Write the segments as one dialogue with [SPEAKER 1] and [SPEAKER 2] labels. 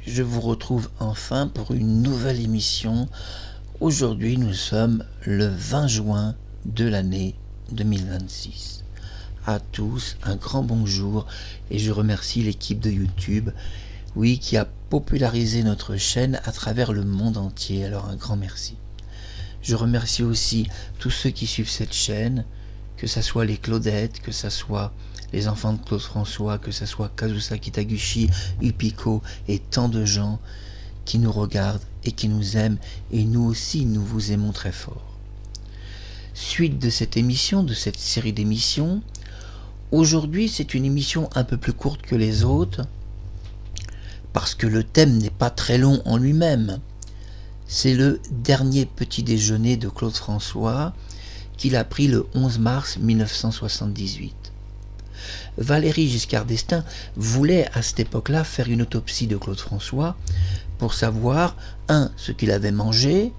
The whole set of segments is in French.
[SPEAKER 1] je vous retrouve enfin pour une nouvelle émission. Aujourd'hui, nous sommes le 20 juin de l'année 2026. À tous, un grand bonjour et je remercie l'équipe de YouTube, oui, qui a popularisé notre chaîne à travers le monde entier. Alors un grand merci. Je remercie aussi tous ceux qui suivent cette chaîne, que ce soit les Claudettes, que ce soit les enfants de Claude François, que ce soit Kazusa Kitaguchi, Upiko et tant de gens qui nous regardent et qui nous aiment, et nous aussi nous vous aimons très fort. Suite de cette émission, de cette série d'émissions, aujourd'hui c'est une émission un peu plus courte que les autres, parce que le thème n'est pas très long en lui-même. C'est le dernier petit déjeuner de Claude François qu'il a pris le 11 mars 1978. Valéry Giscard d'Estaing voulait à cette époque-là faire une autopsie de Claude François pour savoir, 1, ce qu'il avait mangé,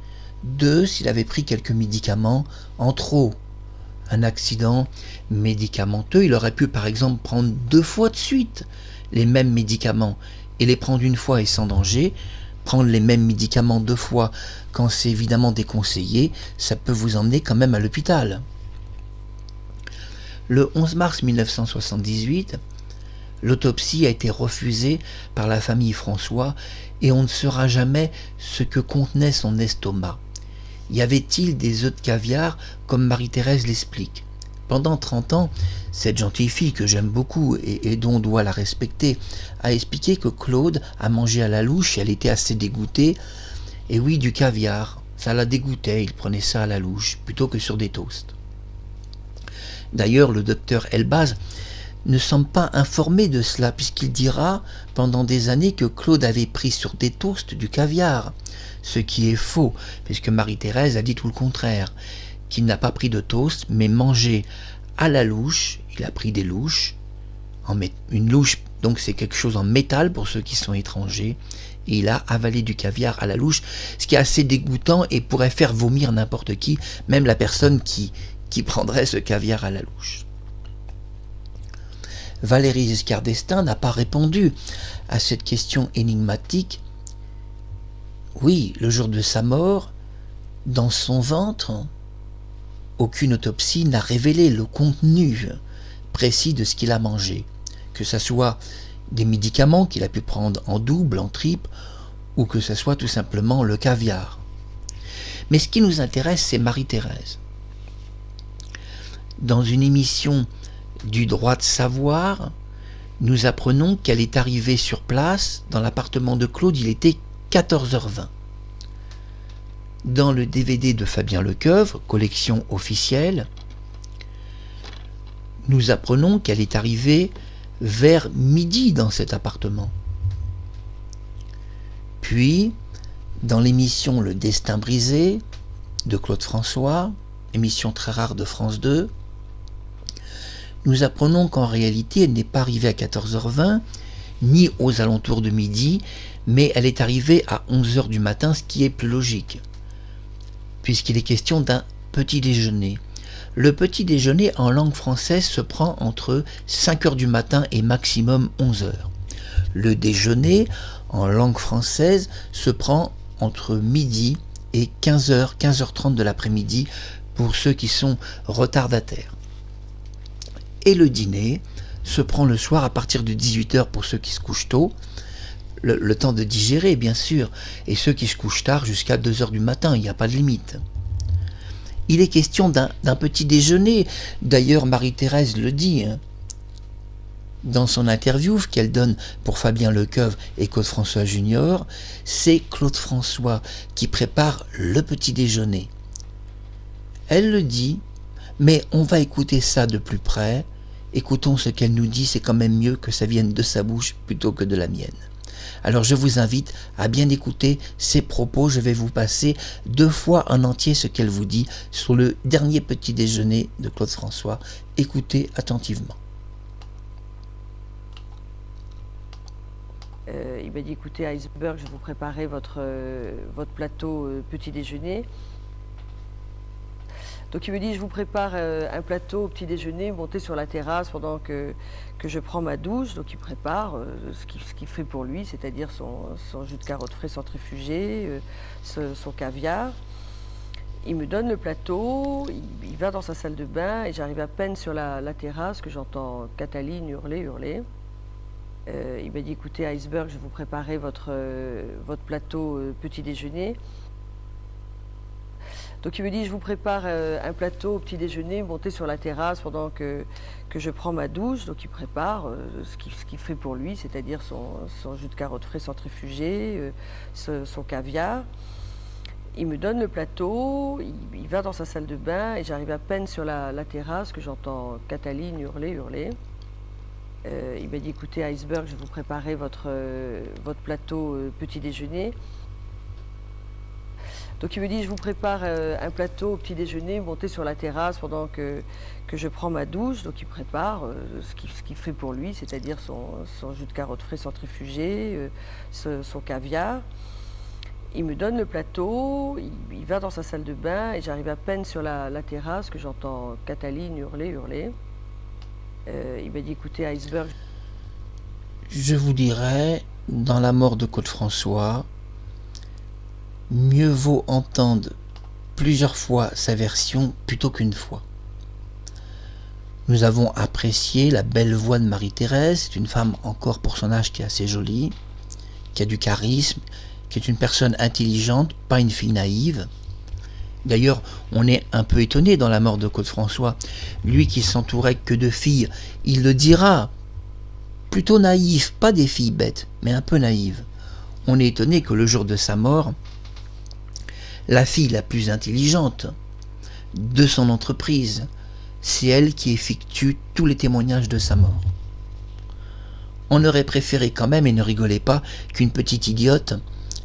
[SPEAKER 1] 2, s'il avait pris quelques médicaments en trop. Un accident médicamenteux, il aurait pu par exemple prendre 2 fois de suite les mêmes médicaments et les prendre une fois et sans danger. Prendre les mêmes médicaments 2 fois quand c'est évidemment déconseillé, ça peut vous emmener quand même à l'hôpital. Le 11 mars 1978, l'autopsie a été refusée par la famille François et on ne saura jamais ce que contenait son estomac. Y avait-il des œufs de caviar comme Marie-Thérèse l'explique? Pendant 30 ans, cette gentille fille que j'aime beaucoup et dont on doit la respecter a expliqué que Claude a mangé à la louche et elle était assez dégoûtée. Et oui, du caviar, ça la dégoûtait, il prenait ça à la louche plutôt que sur des toasts. D'ailleurs, le docteur Elbaz ne semble pas informé de cela puisqu'il dira pendant des années que Claude avait pris sur des toasts du caviar, ce qui est faux puisque Marie-Thérèse a dit tout le contraire, qu'il n'a pas pris de toast mais mangé à la louche. Il a pris des louches, une louche donc c'est quelque chose en métal pour ceux qui sont étrangers, et il a avalé du caviar à la louche, ce qui est assez dégoûtant et pourrait faire vomir n'importe qui, même la personne qui prendrait ce caviar à la louche. Valéry Giscard d'Estaing n'a pas répondu à cette question énigmatique. Oui, le jour de sa mort, dans son ventre, aucune autopsie n'a révélé le contenu précis de ce qu'il a mangé, que ce soit des médicaments qu'il a pu prendre en double, en triple, ou que ce soit tout simplement le caviar. Mais ce qui nous intéresse, c'est Marie-Thérèse. Dans une émission du droit de savoir, nous apprenons qu'elle est arrivée sur place dans l'appartement de Claude, il était 14h20. Dans le DVD de Fabien Lecoeuvre, collection officielle, nous apprenons qu'elle est arrivée vers midi dans cet appartement. Puis, dans l'émission Le Destin brisé de Claude François, émission très rare de France 2, nous apprenons qu'en réalité, elle n'est pas arrivée à 14h20, ni aux alentours de midi, mais elle est arrivée à 11h du matin, ce qui est plus logique, puisqu'il est question d'un petit déjeuner. Le petit déjeuner en langue française se prend entre 5h du matin et maximum 11h. Le déjeuner en langue française se prend entre midi et 15h, 15h30 de l'après-midi pour ceux qui sont retardataires. Et le dîner se prend le soir à partir de 18h pour ceux qui se couchent tôt, le temps de digérer bien sûr, et ceux qui se couchent tard jusqu'à 2h du matin, il n'y a pas de limite. Il est question d'un petit déjeuner, d'ailleurs Marie-Thérèse le dit, dans son interview qu'elle donne pour Fabien Lecoeuvre et Claude François Junior, c'est Claude François qui prépare le petit déjeuner. Elle le dit, mais on va écouter ça de plus près. Écoutons ce qu'elle nous dit, c'est quand même mieux que ça vienne de sa bouche plutôt que de la mienne. Alors je vous invite à bien écouter ses propos, je vais vous passer 2 fois en entier ce qu'elle vous dit sur le dernier petit déjeuner de Claude François. Écoutez attentivement.
[SPEAKER 2] Il m'a dit, écoutez Iceberg, je vais vous préparer votre plateau petit déjeuner. Donc il me dit, je vous prépare un plateau au petit déjeuner, montez sur la terrasse pendant que je prends ma douche. Donc il prépare ce qu'il fait pour lui, c'est-à-dire son jus de carotte frais centrifugé, son caviar. Il me donne le plateau, il va dans sa salle de bain et j'arrive à peine sur la terrasse que j'entends Cataline hurler. Il m'a dit, écoutez Iceberg, je vais vous préparer votre plateau petit déjeuner. Donc il me dit, je vous prépare un plateau au petit déjeuner, montez sur la terrasse pendant que je prends ma douche. Donc il prépare ce qu'il fait pour lui, c'est-à-dire son jus de carotte frais centrifugé, son caviar. Il me donne le plateau, il va dans sa salle de bain et j'arrive à peine sur la terrasse que j'entends Cataline hurler. Il m'a dit, écoutez Iceberg, je vais vous préparer votre plateau petit déjeuner. Donc il me dit, je vous prépare un plateau au petit déjeuner, montez sur la terrasse pendant que je prends ma douche. Donc il prépare ce qu'il fait pour lui, c'est-à-dire son jus de carotte frais centrifugé, son caviar. Il me donne le plateau, il va dans sa salle de bain et j'arrive à peine sur la terrasse que j'entends Cataline hurler. Il m'a dit, écoutez Iceberg.
[SPEAKER 1] Je vous dirais, dans la mort de Claude François, mieux vaut entendre plusieurs fois sa version plutôt qu'une fois. Nous avons apprécié la belle voix de Marie-Thérèse, c'est une femme encore pour son âge qui est assez jolie, qui a du charisme, qui est une personne intelligente, pas une fille naïve. D'ailleurs, on est un peu étonné dans la mort de Claude François. Lui qui s'entourait que de filles, il le dira, plutôt naïf, pas des filles bêtes, mais un peu naïves. On est étonné que le jour de sa mort, la fille la plus intelligente de son entreprise, c'est elle qui effectue tous les témoignages de sa mort. On aurait préféré quand même, et ne rigolez pas, qu'une petite idiote,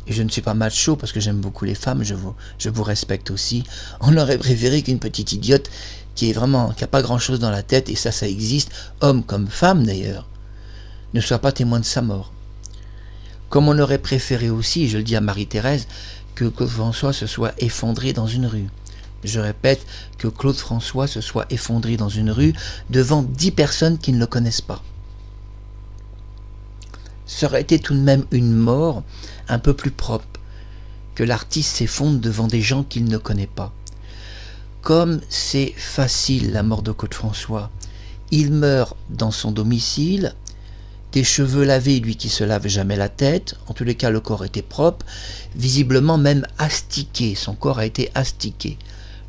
[SPEAKER 1] et je ne suis pas macho parce que j'aime beaucoup les femmes, je vous respecte aussi, on aurait préféré qu'une petite idiote qui a pas grand chose dans la tête, et ça existe, homme comme femme d'ailleurs, ne soit pas témoin de sa mort. Comme on aurait préféré aussi, je le dis à Marie-Thérèse, que Claude François se soit effondré dans une rue. Je répète, que Claude François se soit effondré dans une rue devant 10 personnes qui ne le connaissent pas. Ça aurait été tout de même une mort un peu plus propre que l'artiste s'effondre devant des gens qu'il ne connaît pas. Comme c'est facile la mort de Claude François, il meurt dans son domicile, des cheveux lavés, lui qui se lave jamais la tête, en tous les cas le corps était propre, visiblement même astiqué, son corps a été astiqué.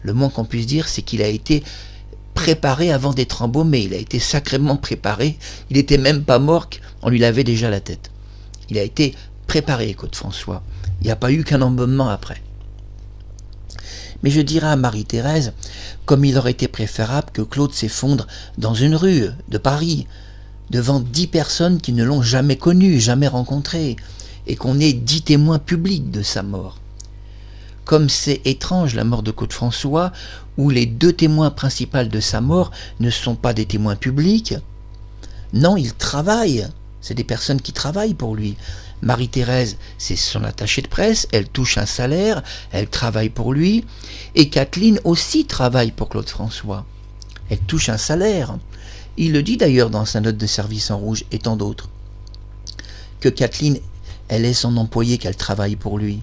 [SPEAKER 1] Le moins qu'on puisse dire, c'est qu'il a été préparé avant d'être embaumé, il a été sacrément préparé, il n'était même pas mort, on lui lavait déjà la tête. Il a été préparé, Claude François, il n'y a pas eu qu'un embaumement après. Mais je dirais à Marie-Thérèse, comme il aurait été préférable que Claude s'effondre dans une rue de Paris, devant 10 personnes qui ne l'ont jamais connu, jamais rencontré, et qu'on ait 10 témoins publics de sa mort. Comme c'est étrange la mort de Claude François, où les 2 témoins principaux de sa mort ne sont pas des témoins publics. Non, ils travaillent, c'est des personnes qui travaillent pour lui. Marie-Thérèse, c'est son attachée de presse, elle touche un salaire, elle travaille pour lui, et Kathleen aussi travaille pour Claude François. Elle touche un salaire. Il le dit d'ailleurs dans sa note de service en rouge et tant d'autres, que Kathleen, elle est son employée, qu'elle travaille pour lui.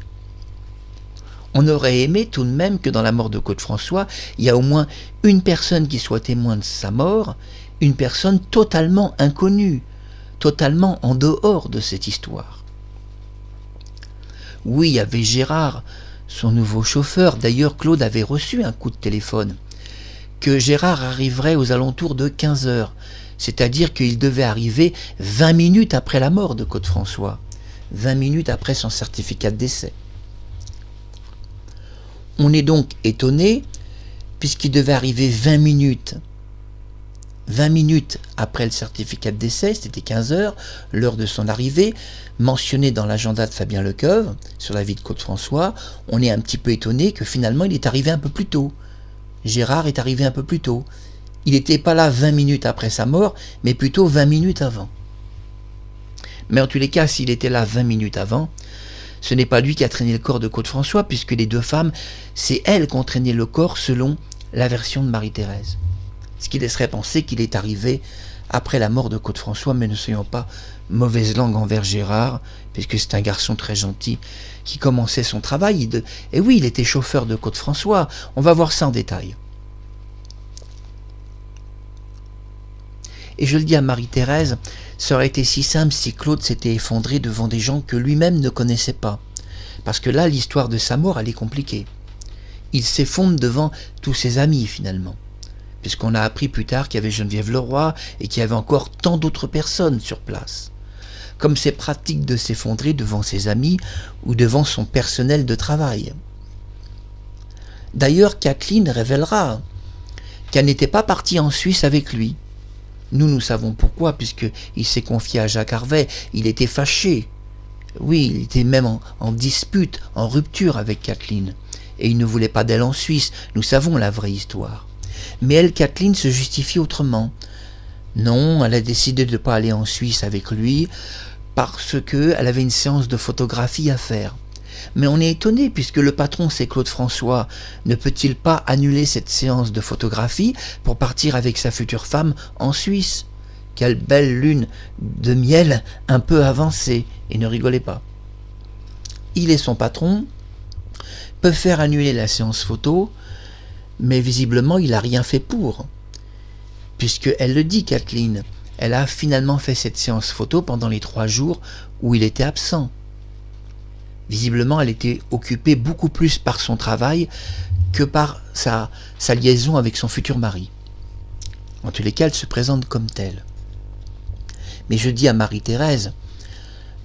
[SPEAKER 1] On aurait aimé tout de même que dans la mort de Claude François, il y a au moins une personne qui soit témoin de sa mort, une personne totalement inconnue, totalement en dehors de cette histoire. Oui, il y avait Gérard, son nouveau chauffeur. D'ailleurs, Claude avait reçu un coup de téléphone, que Gérard arriverait aux alentours de 15 heures, c'est-à-dire qu'il devait arriver 20 minutes après la mort de Claude François, 20 minutes après son certificat de décès. On est donc étonné, puisqu'il devait arriver 20 minutes après le certificat de décès, c'était 15 heures, l'heure de son arrivée, mentionné dans l'agenda de Fabien Lecoeuvre, sur la vie de Claude François. On est un petit peu étonné que finalement il est arrivé un peu plus tôt. Gérard est arrivé un peu plus tôt. Il n'était pas là 20 minutes après sa mort, mais plutôt 20 minutes avant. Mais en tous les cas, s'il était là 20 minutes avant, ce n'est pas lui qui a traîné le corps de Claude François, puisque les 2 femmes, c'est elles qui ont traîné le corps selon la version de Marie-Thérèse. Ce qui laisserait penser qu'il est arrivé après la mort de Claude François, mais ne soyons pas mauvaise langue envers Gérard, puisque c'est un garçon très gentil qui commençait son travail. Et oui, il était chauffeur de Claude François. On va voir ça en détail. Et je le dis à Marie-Thérèse, ça aurait été si simple si Claude s'était effondré devant des gens que lui-même ne connaissait pas. Parce que là, l'histoire de sa mort, elle est compliquée. Il s'effondre devant tous ses amis, finalement. Puisqu'on a appris plus tard qu'il y avait Geneviève Leroy et qu'il y avait encore tant d'autres personnes sur place. Comme c'est pratique de s'effondrer devant ses amis ou devant son personnel de travail. D'ailleurs, Kathleen révélera qu'elle n'était pas partie en Suisse avec lui. Nous savons pourquoi, puisqu'il s'est confié à Jacques Harvey. Il était fâché. Oui, il était même en dispute, en rupture avec Kathleen. Et il ne voulait pas d'elle en Suisse. Nous savons la vraie histoire. Mais elle, Kathleen, se justifie autrement. Non, elle a décidé de ne pas aller en Suisse avec lui parce qu'elle avait une séance de photographie à faire. Mais on est étonné, puisque le patron, c'est Claude François. Ne peut-il pas annuler cette séance de photographie pour partir avec sa future femme en Suisse? Quelle belle lune de miel un peu avancée, et ne rigolez pas. Il et son patron peuvent faire annuler la séance photo, mais visiblement il n'a rien fait pour. Puisqu'elle le dit, Kathleen, elle a finalement fait cette séance photo pendant les 3 jours où il était absent. Visiblement, elle était occupée beaucoup plus par son travail que par sa liaison avec son futur mari. En tous les cas, elle se présente comme telle. Mais je dis à Marie-Thérèse,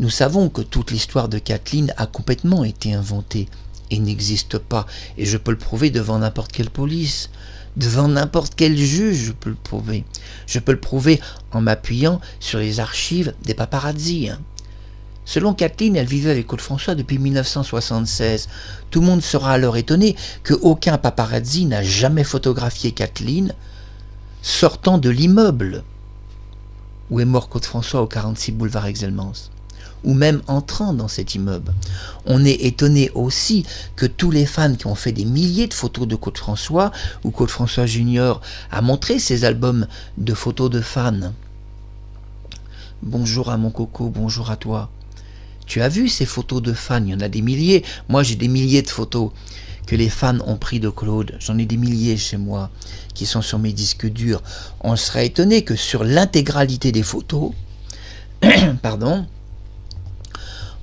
[SPEAKER 1] nous savons que toute l'histoire de Kathleen a complètement été inventée et n'existe pas. Et je peux le prouver devant n'importe quelle police, devant n'importe quel juge, je peux le prouver. Je peux le prouver en m'appuyant sur les archives des paparazzi. Selon Kathleen, elle vivait avec Claude François depuis 1976. Tout le monde sera alors étonné qu'aucun paparazzi n'a jamais photographié Kathleen sortant de l'immeuble où est mort Claude François au 46 boulevard Exelmans, ou même entrant dans cet immeuble. On est étonné aussi que tous les fans qui ont fait des milliers de photos de Claude François, ou Claude François Junior a montré ses albums de photos de fans. Bonjour à mon coco, bonjour à toi. Tu as vu ces photos de fans? Il y en a des milliers. Moi, j'ai des milliers de photos que les fans ont pris de Claude. J'en ai des milliers chez moi qui sont sur mes disques durs. On serait étonné que sur l'intégralité des photos, pardon,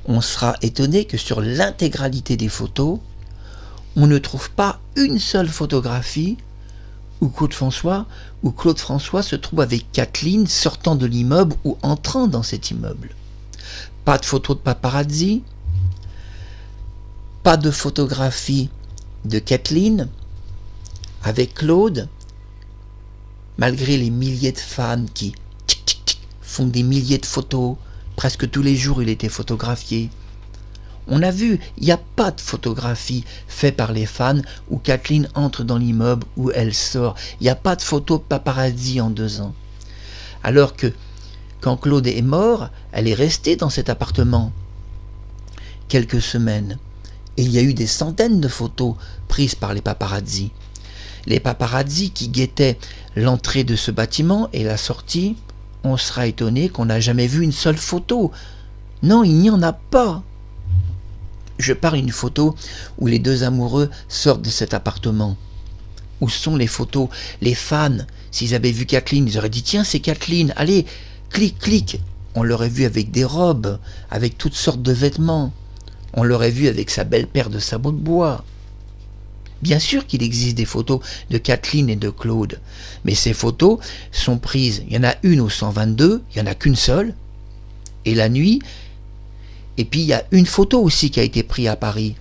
[SPEAKER 1] on sera étonné que sur l'intégralité des photos, on ne trouve pas une seule photographie où Claude François se trouve avec Kathleen sortant de l'immeuble ou entrant dans cet immeuble. Pas de photos de paparazzi, pas de photographie de Kathleen avec Claude, malgré les milliers de fans qui font des milliers de photos. Presque tous les jours, il était photographié. On a vu, il n'y a pas de photographie faite par les fans où Kathleen entre dans l'immeuble, où elle sort. Il n'y a pas de photo de paparazzi en 2 ans. Alors que, quand Claude est mort, elle est restée dans cet appartement quelques semaines. Et il y a eu des centaines de photos prises par les paparazzi. Les paparazzi qui guettaient l'entrée de ce bâtiment et la sortie, on sera étonné qu'on n'a jamais vu une seule photo. Non, il n'y en a pas. Je parle d'une photo où les 2 amoureux sortent de cet appartement. Où sont les photos? Les fans, s'ils avaient vu Kathleen, ils auraient dit « Tiens, c'est Kathleen, allez, clic, clic !» On l'aurait vu avec des robes, avec toutes sortes de vêtements. On l'aurait vu avec sa belle paire de sabots de bois. Bien sûr qu'il existe des photos de Kathleen et de Claude, mais ces photos sont prises, il y en a une au 122, il n'y en a qu'une seule, et la nuit, et puis il y a une photo aussi qui a été prise à Paris,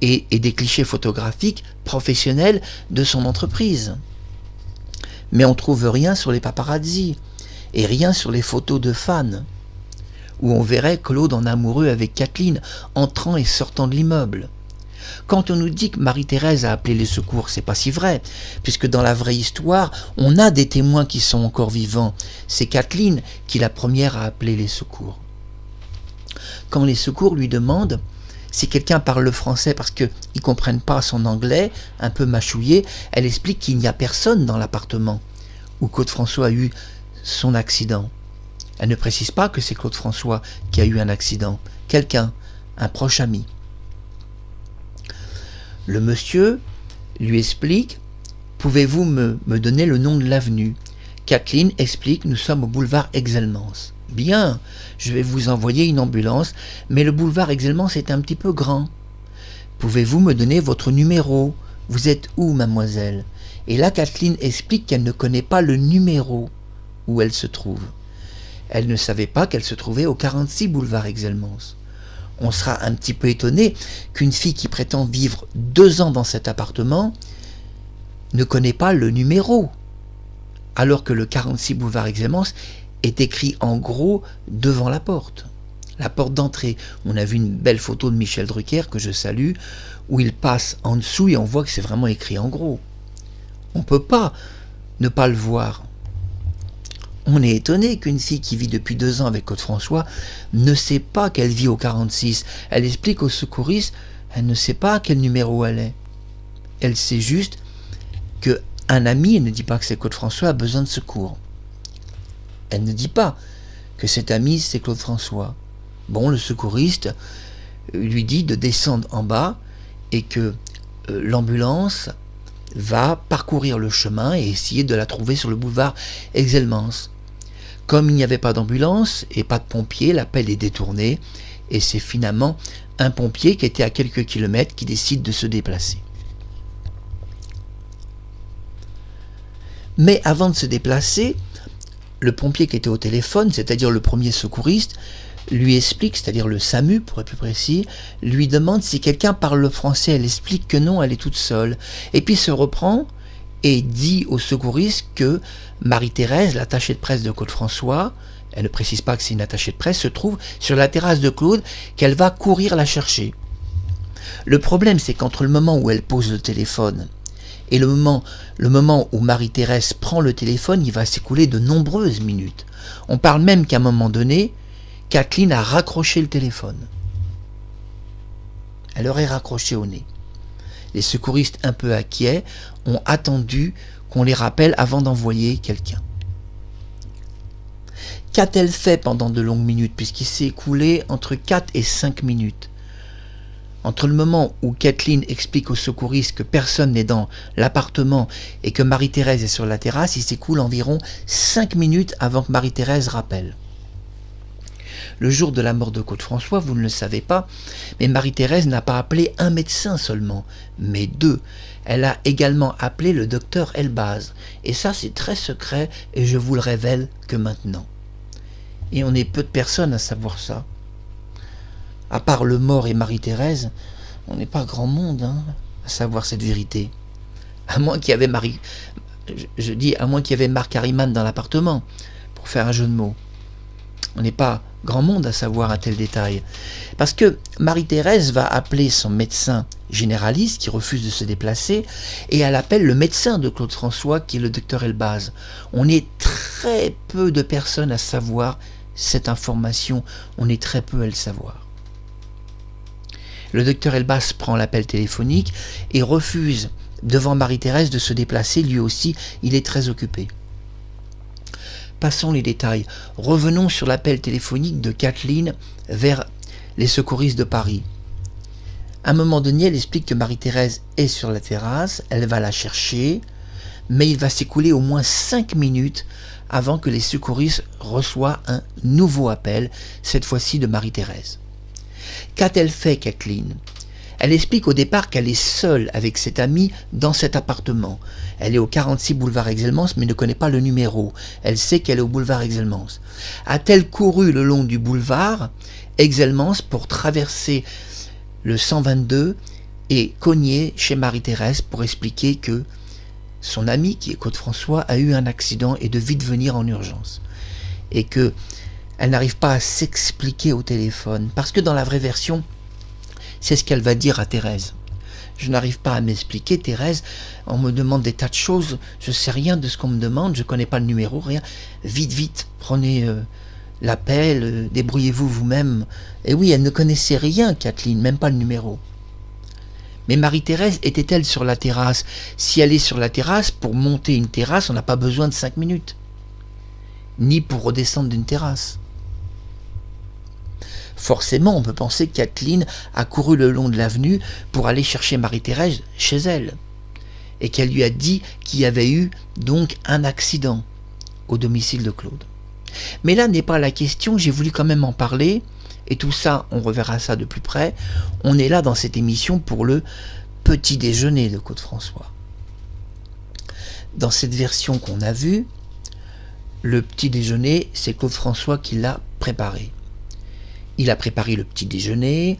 [SPEAKER 1] et des clichés photographiques professionnels de son entreprise. Mais on ne trouve rien sur les paparazzi, et rien sur les photos de fans, où on verrait Claude en amoureux avec Kathleen, entrant et sortant de l'immeuble. Quand on nous dit que Marie-Thérèse a appelé les secours, c'est pas si vrai, puisque dans la vraie histoire, on a des témoins qui sont encore vivants. C'est Kathleen qui est la première à appeler les secours. Quand les secours lui demandent si quelqu'un parle le français parce qu'ils ne comprennent pas son anglais, un peu mâchouillé, elle explique qu'il n'y a personne dans l'appartement où Claude François a eu son accident. Elle ne précise pas que c'est Claude François qui a eu un accident. Quelqu'un, un proche ami. Le monsieur lui explique « Pouvez-vous me donner le nom de l'avenue ?» Kathleen explique « Nous sommes au boulevard Exelmans. » Bien, je vais vous envoyer une ambulance, mais le boulevard Exelmans est un petit peu grand. Pouvez-vous me donner votre numéro? Vous êtes où, mademoiselle? Et là, Kathleen explique qu'elle ne connaît pas le numéro où elle se trouve. Elle ne savait pas qu'elle se trouvait au 46 boulevard Exelmans. On sera un petit peu étonné qu'une fille qui prétend vivre 2 ans dans cet appartement ne connaît pas le numéro, alors que le 46 boulevard Exelmans est écrit en gros devant la porte d'entrée. On a vu une belle photo de Michel Drucker, que je salue, où il passe en dessous et on voit que c'est vraiment écrit en gros. On ne peut pas ne pas le voir. On est étonné qu'une fille qui vit depuis 2 ans avec Claude François ne sait pas qu'elle vit au 46. Elle explique aux secouristes, elle ne sait pas à quel numéro elle est. Elle sait juste qu'un ami, elle ne dit pas que c'est Claude François, a besoin de secours. Elle ne dit pas que cet ami c'est Claude François. Bon, le secouriste lui dit de descendre en bas et que l'ambulance va parcourir le chemin et essayer de la trouver sur le boulevard Exelmans. Comme il n'y avait pas d'ambulance et pas de pompiers, l'appel est détourné et c'est finalement un pompier qui était à quelques kilomètres qui décide de se déplacer. Mais avant de se déplacer, le pompier qui était au téléphone, c'est-à-dire le premier secouriste, lui explique, c'est-à-dire le SAMU pour être plus précis, lui demande si quelqu'un parle le français. Elle explique que non, elle est toute seule. Et puis se reprend et dit au secouriste que Marie-Thérèse, l'attachée de presse de Claude François, elle ne précise pas que c'est une attachée de presse, se trouve sur la terrasse de Claude, qu'elle va courir la chercher. Le problème, c'est qu'entre le moment où elle pose le téléphone et le moment où Marie-Thérèse prend le téléphone, il va s'écouler de nombreuses minutes. On parle même qu'à un moment donné, Kathleen a raccroché le téléphone. Elle aurait raccroché au nez. Les secouristes, un peu inquiets, ont attendu qu'on les rappelle avant d'envoyer quelqu'un. Qu'a-t-elle fait pendant de longues minutes, puisqu'il s'est écoulé entre 4 et 5 minutes? Entre le moment où Kathleen explique aux secouristes que personne n'est dans l'appartement et que Marie-Thérèse est sur la terrasse, il s'écoule environ 5 minutes avant que Marie-Thérèse rappelle. Le jour de la mort de Claude François, vous ne le savez pas, mais Marie-Thérèse n'a pas appelé un médecin seulement, mais 2. Elle a également appelé le docteur Elbaz. Et ça, c'est très secret et je vous le révèle que maintenant. Et on est peu de personnes à savoir ça. À part le mort et Marie-Thérèse, on n'est pas grand monde à savoir cette vérité. À moins qu'il y avait à moins qu'il y avait Marc Harriman dans l'appartement, pour faire un jeu de mots. On n'est pas grand monde à savoir un tel détail. Parce que Marie-Thérèse va appeler son médecin généraliste qui refuse de se déplacer et elle appelle le médecin de Claude François qui est le docteur Elbaz. On est très peu de personnes à savoir cette information. On est très peu à le savoir. Le docteur Elbaz prend l'appel téléphonique et refuse devant Marie-Thérèse de se déplacer. Lui aussi, il est très occupé. Passons les détails. Revenons sur l'appel téléphonique de Kathleen vers les secouristes de Paris. À un moment donné, elle explique que Marie-Thérèse est sur la terrasse, elle va la chercher, mais il va s'écouler au moins 5 minutes avant que les secouristes reçoivent un nouveau appel, cette fois-ci de Marie-Thérèse. Qu'a-t-elle fait, Kathleen? Elle explique au départ qu'elle est seule avec cette amie dans cet appartement. Elle est au 46 boulevard Exelmans mais ne connaît pas le numéro. Elle sait qu'elle est au boulevard Exelmans. A-t-elle couru le long du boulevard Exelmans pour traverser le 122 et cogner chez Marie-Thérèse pour expliquer que son ami, qui est Claude François, a eu un accident et de vite venir en urgence. Et que elle n'arrive pas à s'expliquer au téléphone. Parce que dans la vraie version, c'est ce qu'elle va dire à Thérèse. Je n'arrive pas à m'expliquer, Thérèse. On me demande des tas de choses. Je ne sais rien de ce qu'on me demande. Je ne connais pas le numéro, rien. Vite, vite, prenez l'appel, débrouillez-vous vous-même. Et oui, elle ne connaissait rien, Kathleen, même pas le numéro. Mais Marie-Thérèse était-elle sur la terrasse? Si elle est sur la terrasse, pour monter une terrasse, on n'a pas besoin de 5 minutes. Ni pour redescendre d'une terrasse. Forcément, on peut penser que Kathleen a couru le long de l'avenue pour aller chercher Marie-Thérèse chez elle. Et qu'elle lui a dit qu'il y avait eu donc un accident au domicile de Claude. Mais là n'est pas la question, j'ai voulu quand même en parler, et tout ça, on reverra ça de plus près. On est là dans cette émission pour le petit déjeuner de Claude François. Dans cette version qu'on a vue, le petit déjeuner, c'est Claude François qui l'a préparé. Il a préparé le petit déjeuner,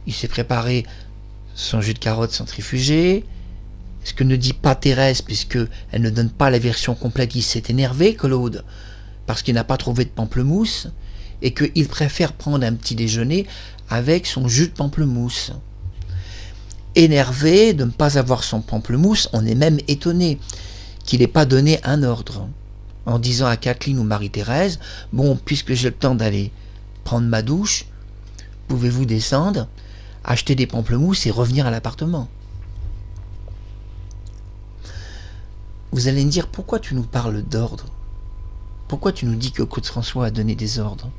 [SPEAKER 1] il s'est préparé son jus de carotte centrifugé. Ce que ne dit pas Thérèse, puisqu'elle ne donne pas la version complète, il s'est énervé, Claude, parce qu'il n'a pas trouvé de pamplemousse, et qu'il préfère prendre un petit déjeuner avec son jus de pamplemousse. Énervé de ne pas avoir son pamplemousse, on est même étonné qu'il n'ait pas donné un ordre, en disant à Kathleen ou Marie-Thérèse, « Bon, puisque j'ai le temps d'aller prendre ma douche, pouvez-vous descendre, acheter des pamplemousses et revenir à l'appartement ?» Vous allez me dire, pourquoi tu nous parles d'ordre? Pourquoi tu nous dis que Claude François a donné des ordres?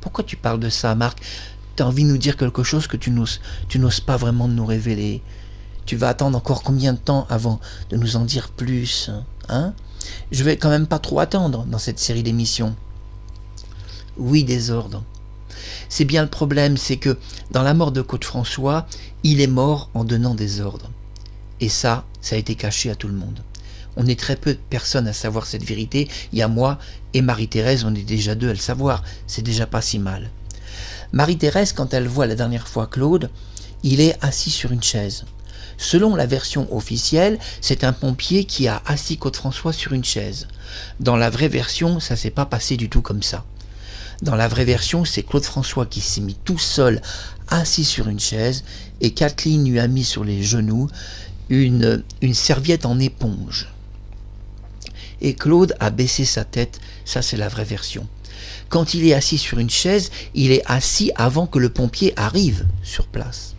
[SPEAKER 1] Pourquoi tu parles de ça, Marc? Tu as envie de nous dire quelque chose que tu n'oses pas vraiment nous révéler. Tu vas attendre encore combien de temps avant de nous en dire plus, hein? Je vais quand même pas trop attendre dans cette série d'émissions. Oui, des ordres. C'est bien le problème, c'est que dans la mort de Claude François, il est mort en donnant des ordres. Et ça a été caché à tout le monde. On est très peu de personnes à savoir cette vérité. Il y a moi et Marie-Thérèse, on est déjà deux à le savoir. C'est déjà pas si mal. Marie-Thérèse, quand elle voit la dernière fois Claude, il est assis sur une chaise. Selon la version officielle, c'est un pompier qui a assis Claude François sur une chaise. Dans la vraie version, ça s'est pas passé du tout comme ça. Dans la vraie version, c'est Claude François qui s'est mis tout seul, assis sur une chaise, et Kathleen lui a mis sur les genoux une serviette en éponge. Et Claude a baissé sa tête, ça c'est la vraie version. Quand il est assis sur une chaise, il est assis avant que le pompier arrive sur place.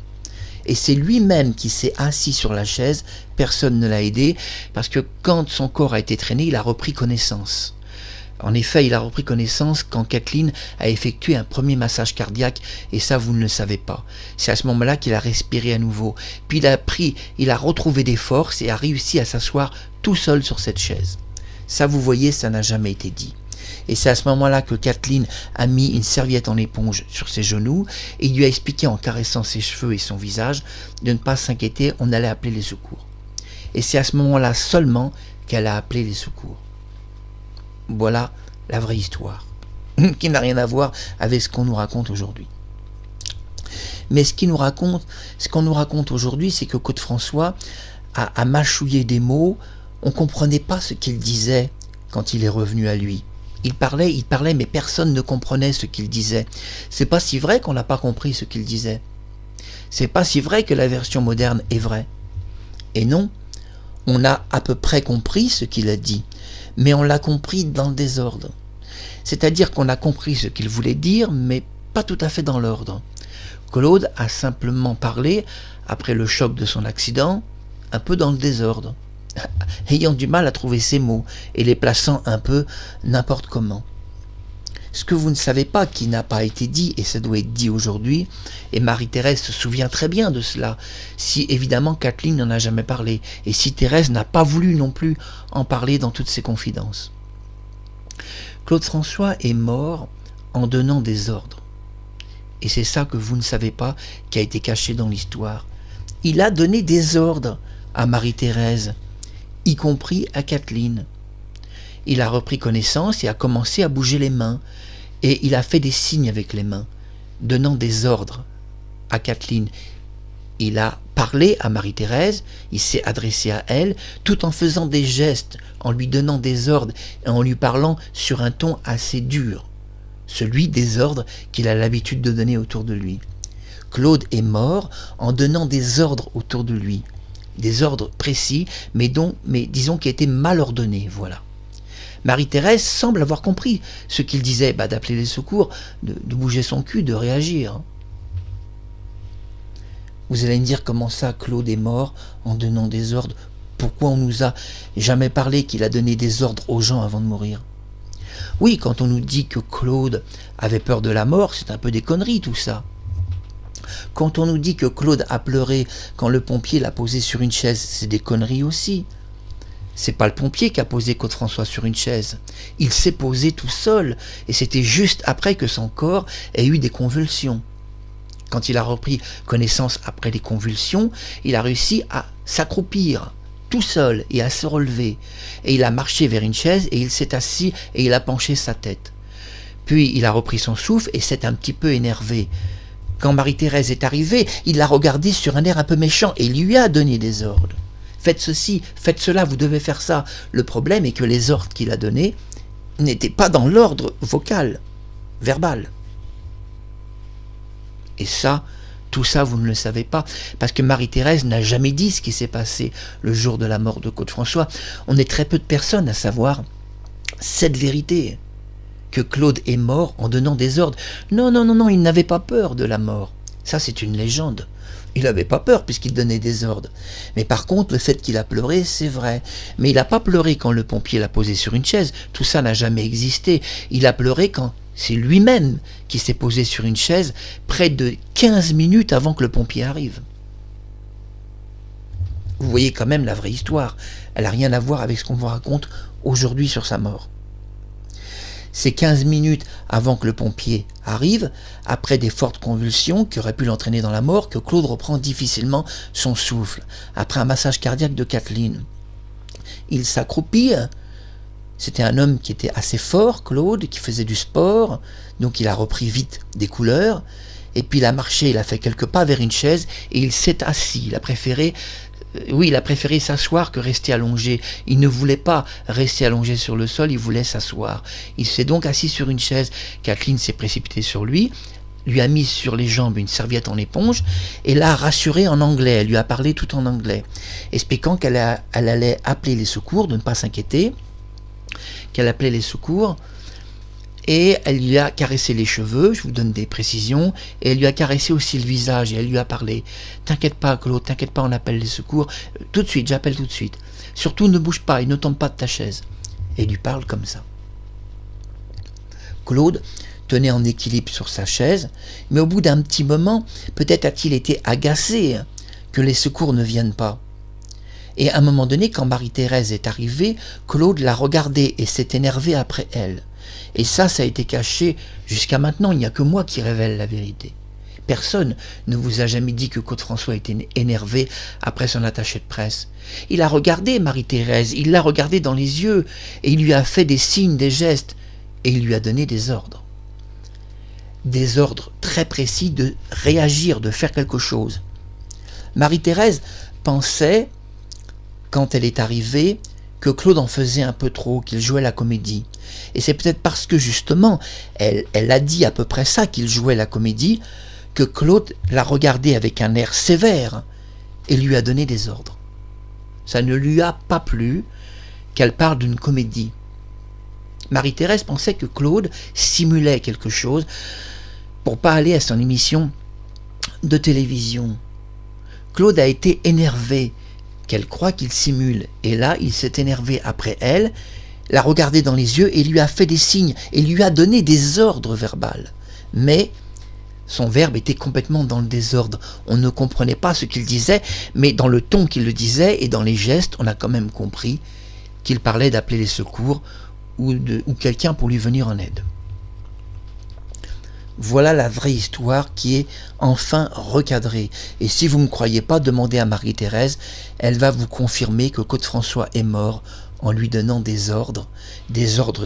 [SPEAKER 1] Et c'est lui-même qui s'est assis sur la chaise, personne ne l'a aidé, parce que quand son corps a été traîné, il a repris connaissance. En effet, il a repris connaissance quand Kathleen a effectué un premier massage cardiaque, et ça vous ne le savez pas. C'est à ce moment-là qu'il a respiré à nouveau. Puis il a retrouvé des forces et a réussi à s'asseoir tout seul sur cette chaise. Ça, vous voyez, ça n'a jamais été dit. Et c'est à ce moment-là que Kathleen a mis une serviette en éponge sur ses genoux et il lui a expliqué en caressant ses cheveux et son visage de ne pas s'inquiéter, on allait appeler les secours. Et c'est à ce moment-là seulement qu'elle a appelé les secours. Voilà la vraie histoire, qui n'a rien à voir avec ce qu'on nous raconte aujourd'hui. Mais ce qu'on nous raconte aujourd'hui, c'est que Claude François a mâchouillé des mots. On ne comprenait pas ce qu'il disait quand il est revenu à lui. Il parlait, mais personne ne comprenait ce qu'il disait. C'est pas si vrai qu'on n'a pas compris ce qu'il disait. C'est pas si vrai que la version moderne est vraie. Et non, on a à peu près compris ce qu'il a dit, mais on l'a compris dans le désordre. C'est-à-dire qu'on a compris ce qu'il voulait dire, mais pas tout à fait dans l'ordre. Claude a simplement parlé, après le choc de son accident, un peu dans le désordre, ayant du mal à trouver ses mots et les plaçant un peu n'importe comment. Ce que vous ne savez pas, qui n'a pas été dit, et ça doit être dit aujourd'hui, et Marie-Thérèse se souvient très bien de cela, si évidemment Kathleen n'en a jamais parlé, et si Thérèse n'a pas voulu non plus en parler dans toutes ses confidences. Claude François est mort en donnant des ordres. Et c'est ça que vous ne savez pas, qui a été caché dans l'histoire. Il a donné des ordres à Marie-Thérèse, y compris à Kathleen. Il a repris connaissance et a commencé à bouger les mains, et il a fait des signes avec les mains, donnant des ordres à Kathleen. Il a parlé à Marie-Thérèse, il s'est adressé à elle, tout en faisant des gestes, en lui donnant des ordres et en lui parlant sur un ton assez dur, celui des ordres qu'il a l'habitude de donner autour de lui. Claude est mort en donnant des ordres autour de lui, des ordres précis, mais disons qui étaient mal ordonnés, voilà. Marie-Thérèse semble avoir compris ce qu'il disait, d'appeler les secours, de bouger son cul, de réagir. Vous allez me dire comment ça, Claude est mort en donnant des ordres? Pourquoi on nous a jamais parlé qu'il a donné des ordres aux gens avant de mourir? Oui, quand on nous dit que Claude avait peur de la mort, c'est un peu des conneries tout ça. Quand on nous dit que Claude a pleuré quand le pompier l'a posé sur une chaise, c'est des conneries aussi. C'est pas le pompier qui a posé Claude François sur une chaise. Il s'est posé tout seul, et c'était juste après que son corps ait eu des convulsions. Quand il a repris connaissance après les convulsions, il a réussi à s'accroupir tout seul et à se relever. Et il a marché vers une chaise et il s'est assis et il a penché sa tête. Puis il a repris son souffle et s'est un petit peu énervé. Quand Marie-Thérèse est arrivée, il l'a regardée sur un air un peu méchant et lui a donné des ordres. Faites ceci, faites cela, vous devez faire ça. Le problème est que les ordres qu'il a donnés n'étaient pas dans l'ordre vocal, verbal. Et ça, tout ça, vous ne le savez pas, parce que Marie-Thérèse n'a jamais dit ce qui s'est passé le jour de la mort de Claude François. On est très peu de personnes à savoir cette vérité, que Claude est mort en donnant des ordres. Non, il n'avait pas peur de la mort. Ça, c'est une légende. Il n'avait pas peur puisqu'il donnait des ordres. Mais par contre, le fait qu'il a pleuré, c'est vrai. Mais il n'a pas pleuré quand le pompier l'a posé sur une chaise. Tout ça n'a jamais existé. Il a pleuré quand c'est lui-même qui s'est posé sur une chaise près de 15 minutes avant que le pompier arrive. Vous voyez quand même la vraie histoire. Elle n'a rien à voir avec ce qu'on vous raconte aujourd'hui sur sa mort. C'est 15 minutes avant que le pompier arrive, après des fortes convulsions qui auraient pu l'entraîner dans la mort, que Claude reprend difficilement son souffle, après un massage cardiaque de Kathleen. Il s'accroupit. C'était un homme qui était assez fort, Claude, qui faisait du sport, donc il a repris vite des couleurs, et puis il a marché, il a fait quelques pas vers une chaise, et il s'est assis. Il a préféré s'asseoir que rester allongé. Il ne voulait pas rester allongé sur le sol, il voulait s'asseoir. Il s'est donc assis sur une chaise. Kathleen s'est précipitée sur lui a mis sur les jambes une serviette en éponge et l'a rassuré en anglais. Elle lui a parlé tout en anglais, expliquant qu'elle allait appeler les secours, de ne pas s'inquiéter, qu'elle appelait les secours. Et elle lui a caressé les cheveux, je vous donne des précisions, et elle lui a caressé aussi le visage, et elle lui a parlé. « T'inquiète pas, Claude, t'inquiète pas, on appelle les secours. Tout de suite, j'appelle tout de suite. Surtout, ne bouge pas et ne tombe pas de ta chaise. » Et il lui parle comme ça. Claude tenait en équilibre sur sa chaise, mais au bout d'un petit moment, peut-être a-t-il été agacé que les secours ne viennent pas. Et à un moment donné, quand Marie-Thérèse est arrivée, Claude l'a regardée et s'est énervé après elle. Et ça a été caché jusqu'à maintenant. Il n'y a que moi qui révèle la vérité. Personne ne vous a jamais dit que Claude François était énervé après son attaché de presse. Il a regardé Marie-Thérèse, il l'a regardée dans les yeux, et il lui a fait des signes, des gestes, et il lui a donné des ordres. Des ordres très précis de réagir, de faire quelque chose. Marie-Thérèse pensait, quand elle est arrivée, que Claude en faisait un peu trop, qu'il jouait la comédie. Et c'est peut-être parce que justement, elle a dit à peu près ça, qu'il jouait la comédie, que Claude l'a regardé avec un air sévère et lui a donné des ordres. Ça ne lui a pas plu qu'elle parle d'une comédie. Marie-Thérèse pensait que Claude simulait quelque chose pour pas aller à son émission de télévision. Claude a été énervé qu'elle croit qu'il simule. Et là, il s'est énervé après elle, l'a regardé dans les yeux et lui a fait des signes et lui a donné des ordres verbaux. Mais son verbe était complètement dans le désordre. On ne comprenait pas ce qu'il disait, mais dans le ton qu'il le disait et dans les gestes, on a quand même compris qu'il parlait d'appeler les secours ou quelqu'un pour lui venir en aide. Voilà la vraie histoire qui est enfin recadrée. Et si vous ne me croyez pas, demandez à Marie-Thérèse, elle va vous confirmer que Claude François est mort en lui donnant des ordres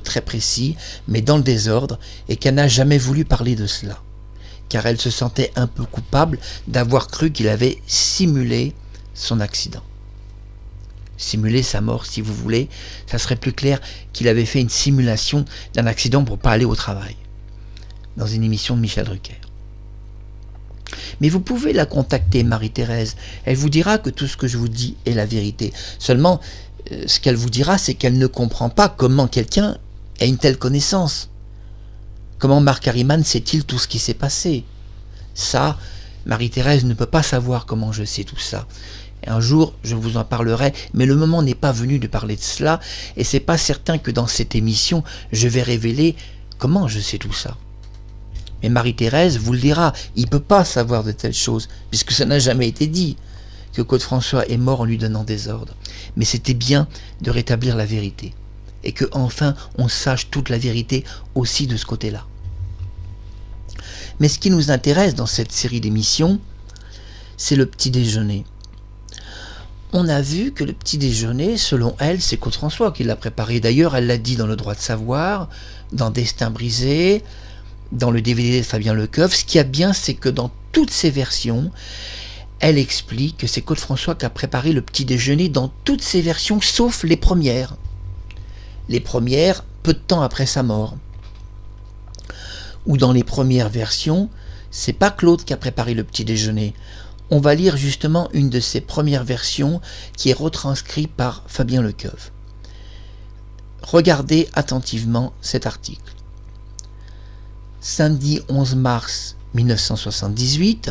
[SPEAKER 1] très précis, mais dans le désordre, et qu'elle n'a jamais voulu parler de cela, car elle se sentait un peu coupable d'avoir cru qu'il avait simulé son accident. Simuler sa mort, si vous voulez, ça serait plus clair qu'il avait fait une simulation d'un accident pour ne pas aller au travail, dans une émission de Michel Drucker. Mais vous pouvez la contacter, Marie-Thérèse. Elle vous dira que tout ce que je vous dis est la vérité. Seulement, ce qu'elle vous dira, c'est qu'elle ne comprend pas comment quelqu'un a une telle connaissance. Comment Marc Harriman sait-il tout ce qui s'est passé? Ça, Marie-Thérèse ne peut pas savoir comment je sais tout ça. Et un jour, je vous en parlerai, mais le moment n'est pas venu de parler de cela, et c'est pas certain que dans cette émission, je vais révéler comment je sais tout ça. Mais Marie-Thérèse vous le dira, il ne peut pas savoir de telles choses, puisque ça n'a jamais été dit, que Claude François est mort en lui donnant des ordres. Mais c'était bien de rétablir la vérité, et que enfin on sache toute la vérité aussi de ce côté-là. Mais ce qui nous intéresse dans cette série d'émissions, c'est le petit déjeuner. On a vu que le petit déjeuner, selon elle, c'est Claude François qui l'a préparé. D'ailleurs, elle l'a dit dans Le Droit de savoir, dans Destin brisé, dans le DVD de Fabien Lecoeuvre. Ce qu'il y a bien, c'est que dans toutes ces versions, elle explique que c'est Claude François qui a préparé le petit déjeuner dans toutes ces versions, sauf les premières. Les premières, peu de temps après sa mort. Ou dans les premières versions, c'est pas Claude qui a préparé le petit déjeuner. On va lire justement une de ces premières versions qui est retranscrite par Fabien Lecoeuvre. Regardez attentivement cet article. Samedi 11 mars 1978,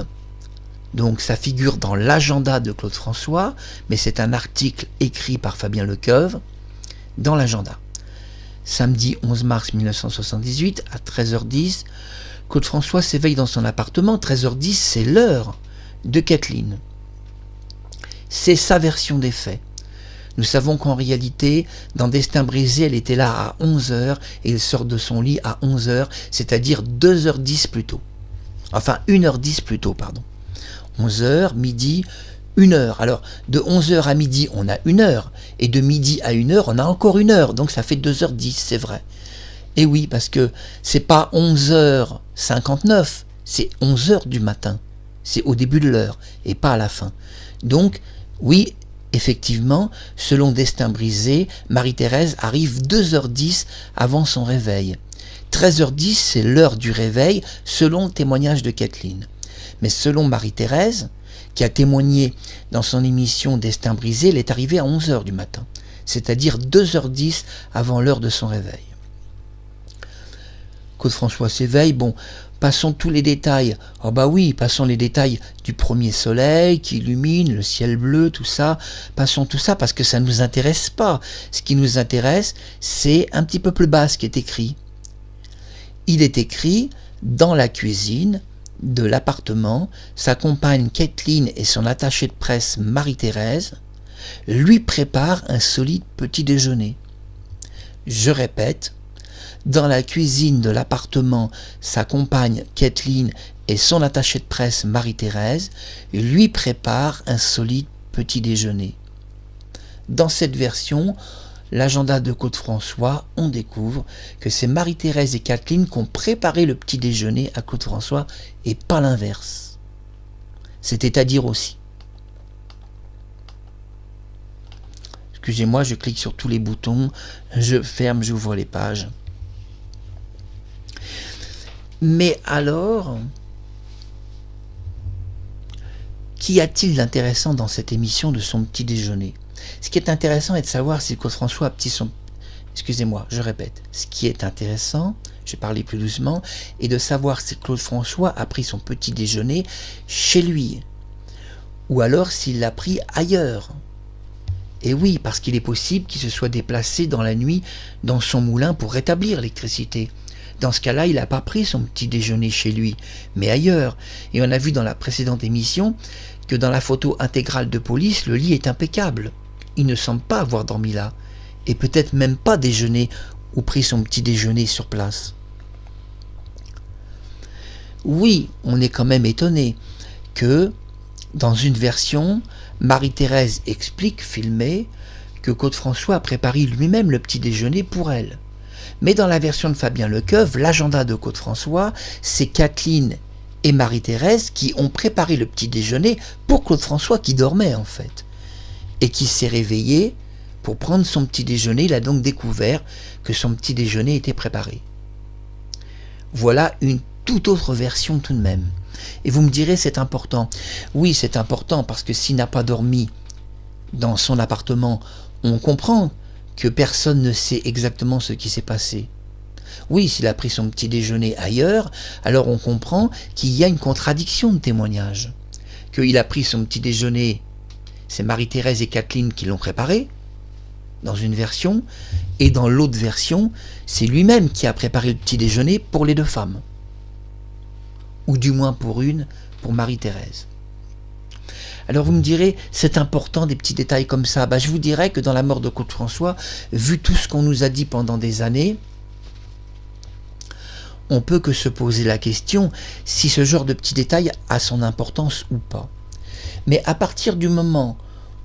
[SPEAKER 1] donc ça figure dans l'agenda de Claude François, mais c'est un article écrit par Fabien Lecoeuvre dans l'agenda. Samedi 11 mars 1978, à 13h10, Claude François s'éveille dans son appartement. 13h10, c'est l'heure de Kathleen. C'est sa version des faits. Nous savons qu'en réalité, dans Destin brisé, elle était là à 11h et il sort de son lit à 11h, c'est-à-dire 2h10 plus tôt. Enfin, 1h10 plus tôt, pardon. 11h, midi, 1h. Alors, de 11h à midi, on a 1h. Et de midi à 1h, on a encore 1h. Donc, ça fait 2h10, c'est vrai. Et oui, parce que c'est pas 11h59, c'est 11h du matin. C'est au début de l'heure et pas à la fin. Donc, oui, effectivement, selon Destin brisé, Marie-Thérèse arrive 2h10 avant son réveil. 13h10, c'est l'heure du réveil, selon le témoignage de Kathleen. Mais selon Marie-Thérèse, qui a témoigné dans son émission Destin brisé, elle est arrivée à 11h du matin, c'est-à-dire 2h10 avant l'heure de son réveil. Claude François s'éveille, bon, passons tous les détails. Oh bah oui, passons les détails du premier soleil qui illumine, le ciel bleu, tout ça. Passons tout ça parce que ça ne nous intéresse pas. Ce qui nous intéresse, c'est un petit peu plus bas ce qui est écrit. Il est écrit dans la cuisine de l'appartement, sa compagne Kathleen et son attachée de presse Marie-Thérèse lui préparent un solide petit déjeuner. Je répète, dans la cuisine de l'appartement, sa compagne Kathleen et son attachée de presse Marie-Thérèse lui préparent un solide petit déjeuner. Dans cette version, l'agenda de Claude François, on découvre que c'est Marie-Thérèse et Kathleen qui ont préparé le petit déjeuner à Claude François et pas l'inverse. C'était à dire aussi. Excusez-moi, je clique sur tous les boutons, je ferme, j'ouvre les pages. Mais alors, qu'y a-t-il d'intéressant dans cette émission de son petit déjeuner? Ce qui est intéressant est de savoir si Claude François a pris son... Excusez-moi, je répète. Ce qui est intéressant, je vais parler plus doucement, est de savoir si Claude François a pris son petit déjeuner chez lui. Ou alors s'il l'a pris ailleurs. Et oui, parce qu'il est possible qu'il se soit déplacé dans la nuit dans son moulin pour rétablir l'électricité. Dans ce cas-là, il n'a pas pris son petit déjeuner chez lui, mais ailleurs. Et on a vu dans la précédente émission que dans la photo intégrale de police, le lit est impeccable. Il ne semble pas avoir dormi là, et peut-être même pas déjeuné ou pris son petit déjeuner sur place. Oui, on est quand même étonné que, dans une version, Marie-Thérèse explique, filmée, que Claude François a préparé lui-même le petit déjeuner pour elle. Mais dans la version de Fabien Lecoeuvre, l'agenda de Claude François, c'est Kathleen et Marie-Thérèse qui ont préparé le petit déjeuner pour Claude François qui dormait en fait. Et qui s'est réveillé pour prendre son petit déjeuner. Il a donc découvert que son petit déjeuner était préparé. Voilà une toute autre version tout de même. Et vous me direz, c'est important. Oui, c'est important parce que s'il n'a pas dormi dans son appartement on comprend que personne ne sait exactement ce qui s'est passé. Oui, s'il a pris son petit déjeuner ailleurs, alors on comprend qu'il y a une contradiction de témoignage. Qu'il a pris son petit déjeuner, c'est Marie-Thérèse et Kathleen qui l'ont préparé, dans une version, et dans l'autre version, c'est lui-même qui a préparé le petit déjeuner pour les deux femmes. Ou du moins pour Marie-Thérèse. Alors vous me direz, c'est important des petits détails comme ça. Je vous dirais que dans la mort de Claude François, vu tout ce qu'on nous a dit pendant des années, on peut que se poser la question si ce genre de petits détails a son importance ou pas. Mais à partir du moment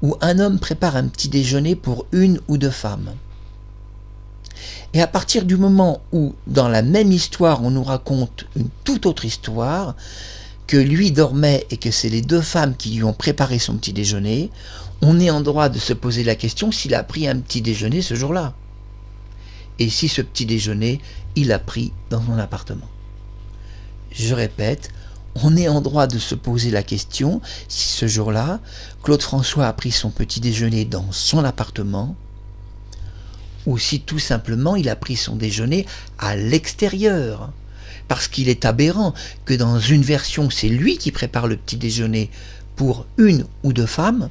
[SPEAKER 1] où un homme prépare un petit déjeuner pour une ou deux femmes, et à partir du moment où, dans la même histoire, on nous raconte une toute autre histoire, que lui dormait et que c'est les deux femmes qui lui ont préparé son petit déjeuner, on est en droit de se poser la question s'il a pris un petit déjeuner ce jour-là. Et si ce petit déjeuner, il l'a pris dans son appartement. Je répète, on est en droit de se poser la question si ce jour-là, Claude François a pris son petit déjeuner dans son appartement, ou si tout simplement il a pris son déjeuner à l'extérieur. Parce qu'il est aberrant que dans une version, c'est lui qui prépare le petit déjeuner pour une ou deux femmes,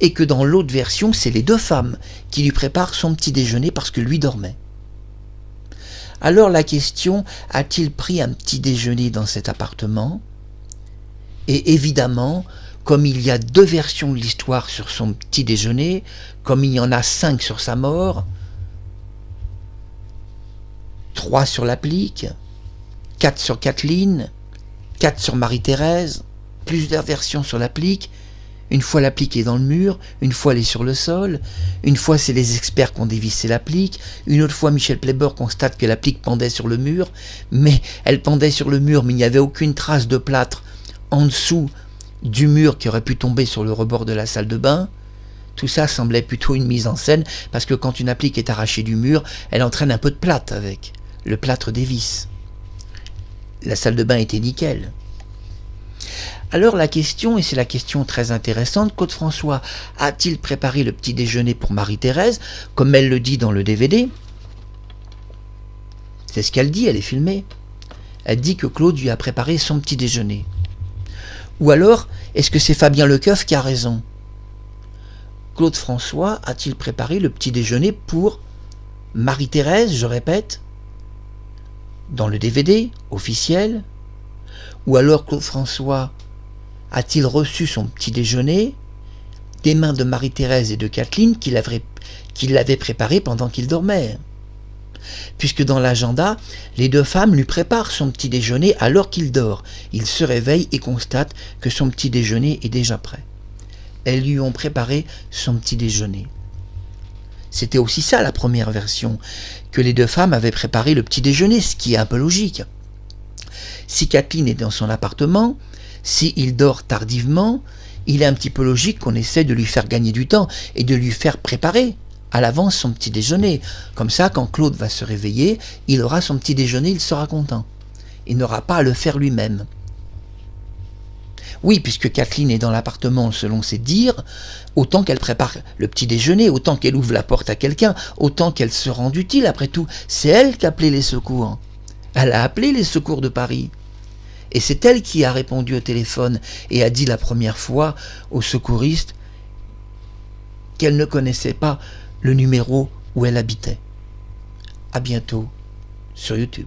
[SPEAKER 1] et que dans l'autre version, c'est les deux femmes qui lui préparent son petit déjeuner parce que lui dormait. Alors la question, a-t-il pris un petit déjeuner dans cet appartement? Et évidemment, comme il y a deux versions de l'histoire sur son petit déjeuner, comme il y en a 5 sur sa mort, 3 sur l'applique, 4 sur Kathleen, 4 sur Marie-Thérèse, plusieurs versions sur l'applique. Une fois l'applique est dans le mur, une fois elle est sur le sol, une fois c'est les experts qui ont dévissé l'applique, une autre fois Michel Pleiber constate que l'applique pendait sur le mur, mais elle pendait sur le mur, mais il n'y avait aucune trace de plâtre en dessous du mur qui aurait pu tomber sur le rebord de la salle de bain. Tout ça semblait plutôt une mise en scène, parce que quand une applique est arrachée du mur, elle entraîne un peu de plâtre avec, le plâtre dévisse. La salle de bain était nickel. Alors la question, et c'est la question très intéressante, Claude François a-t-il préparé le petit déjeuner pour Marie-Thérèse, comme elle le dit dans le DVD? C'est ce qu'elle dit, elle est filmée. Elle dit que Claude lui a préparé son petit déjeuner. Ou alors, est-ce que c'est Fabien Lecoeuf qui a raison? Claude François a-t-il préparé le petit déjeuner pour Marie-Thérèse, je répète, dans le DVD officiel? Ou alors Claude François a-t-il reçu son petit déjeuner des mains de Marie-Thérèse et de Kathleen qu'il avait préparé pendant qu'il dormait? Puisque dans l'agenda, les deux femmes lui préparent son petit déjeuner alors qu'il dort. Il se réveille et constate que son petit déjeuner est déjà prêt. Elles lui ont préparé son petit déjeuner. C'était aussi ça la première version, que les deux femmes avaient préparé le petit déjeuner, ce qui est un peu logique. Si Kathleen est dans son appartement, s'il dort tardivement, il est un petit peu logique qu'on essaie de lui faire gagner du temps et de lui faire préparer à l'avance son petit déjeuner. Comme ça, quand Claude va se réveiller, il aura son petit déjeuner, il sera content. Il n'aura pas à le faire lui-même. Oui, puisque Kathleen est dans l'appartement selon ses dires, autant qu'elle prépare le petit déjeuner, autant qu'elle ouvre la porte à quelqu'un, autant qu'elle se rende utile. Après tout, c'est elle qui a appelé les secours. Elle a appelé les secours de Paris. Et c'est elle qui a répondu au téléphone et a dit la première fois aux secouristes qu'elle ne connaissait pas le numéro où elle habitait. À bientôt sur YouTube.